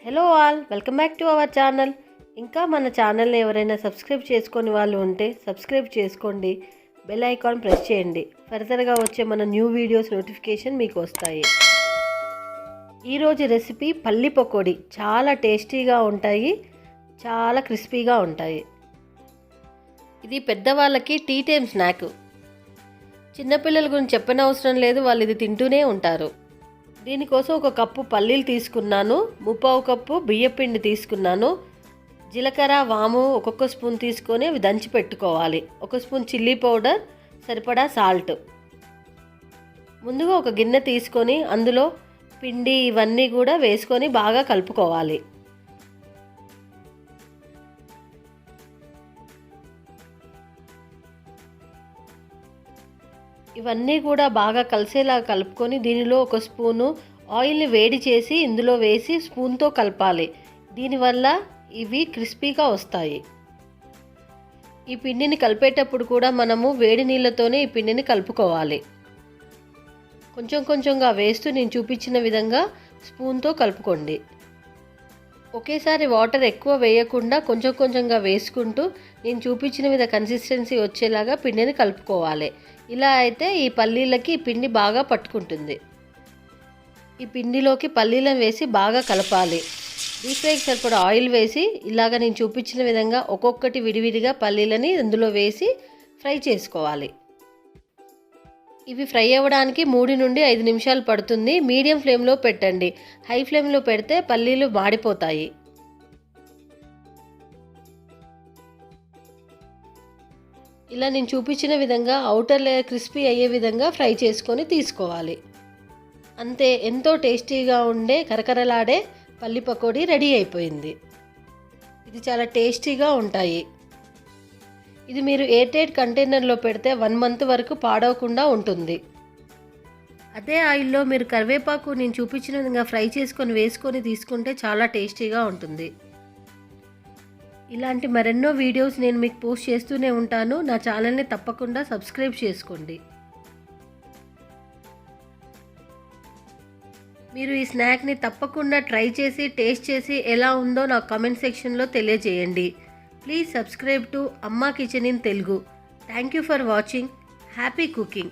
Hello all, welcome back to our channel. ఇంకా మన ఛానల్ని ఎవరైనా సబ్స్క్రైబ్ చేసుకొని వాళ్ళు ఉంటే సబ్స్క్రైబ్ చేసుకోండి, బెల్ ఐకాన్ ప్రెస్ చేయండి. ఫర్దర్గా వచ్చే మన న్యూ వీడియోస్ నోటిఫికేషన్ మీకు వస్తాయి. ఈరోజు రెసిపీ పల్లి పకోడీ. చాలా టేస్టీగా ఉంటాయి, చాలా క్రిస్పీగా ఉంటాయి. ఇది పెద్దవాళ్ళకి టీ టైం స్నాక్. చిన్నపిల్లల గురించి చెప్పనవసరం లేదు, వాళ్ళు ఇది తింటూనే ఉంటారు. దీనికోసం ఒక కప్పు పల్లీలు తీసుకున్నాను, 3/4 కప్పు బియ్యపిండి తీసుకున్నాను, జీలకర్ర వాము ఒక్కొక్క స్పూన్ తీసుకొని అవి దంచి పెట్టుకోవాలి. 1 స్పూన్ చిల్లీ పౌడర్, సరిపడా సాల్ట్. ముందుగా ఒక గిన్నె తీసుకొని అందులో పిండి ఇవన్నీ కూడా వేసుకొని బాగా కలుపుకోవాలి. ఇవన్నీ కూడా బాగా కలిసేలా కలుపుకొని దీనిలో 1 స్పూను ఆయిల్ని వేడి చేసి ఇందులో వేసి స్పూన్తో కలపాలి. దీనివల్ల ఇవి క్రిస్పీగా వస్తాయి. ఈ పిండిని కలిపేటప్పుడు కూడా మనము వేడి నీళ్ళతోనే ఈ పిండిని కలుపుకోవాలి. కొంచెం కొంచెంగా వేస్తూ నేను చూపించిన విధంగా స్పూన్తో కలుపుకోండి. ఒకేసారి వాటర్ ఎక్కువ వేయకుండా కొంచెం కొంచెంగా వేసుకుంటూ నేను చూపించిన విధంగా కన్సిస్టెన్సీ వచ్చేలాగా పిండిని కలుపుకోవాలి. ఇలా అయితే ఈ పల్లీలకి ఈ పిండి బాగా పట్టుకుంటుంది. ఈ పిండిలోకి పల్లీలను వేసి బాగా కలపాలి. డీప్ ఫ్రైకి సరిపడా ఆయిల్ వేసి ఇలాగ నేను చూపించిన విధంగా ఒక్కొక్కటి విడివిడిగా పల్లీలని ఇందులో వేసి ఫ్రై చేసుకోవాలి. ఇవి ఫ్రై అవ్వడానికి 3 నుండి 5 నిమిషాలు పడుతుంది. మీడియం ఫ్లేమ్లో పెట్టండి, హై ఫ్లేమ్లో పెడితే పల్లీలు మాడిపోతాయి. ఇలా నేను చూపించిన విధంగా ఔటర్ లేయర్ క్రిస్పీ అయ్యే విధంగా ఫ్రై చేసుకొని తీసుకోవాలి. అంతే, ఎంతో టేస్టీగా ఉండే కరకరలాడే పల్లి పకోడీ రెడీ అయిపోయింది. ఇది చాలా టేస్టీగా ఉంటాయి. ఇది మీరు ఎయిర్ టైట్ కంటైనర్లో పెడితే 1 మంత్ వరకు పాడవకుండా ఉంటుంది. అదే ఆయిల్లో మీరు కరివేపాకు నేను చూపించిన విధంగా ఫ్రై చేసుకొని వేసుకొని తీసుకుంటే చాలా టేస్టీగా ఉంటుంది. ఇలాంటి మరెన్నో వీడియోస్ నేను మీకు పోస్ట్ చేస్తూనే ఉంటాను. నా ఛానల్ని తప్పకుండా సబ్స్క్రైబ్ చేసుకోండి. మీరు ఈ స్నాక్ని తప్పకుండా ట్రై చేసి టేస్ట్ చేసి ఎలా ఉందో నాకు కామెంట్ సెక్షన్లో తెలియజేయండి. Please subscribe to Amma Kitchen in Telugu. Thank you for watching. Happy cooking.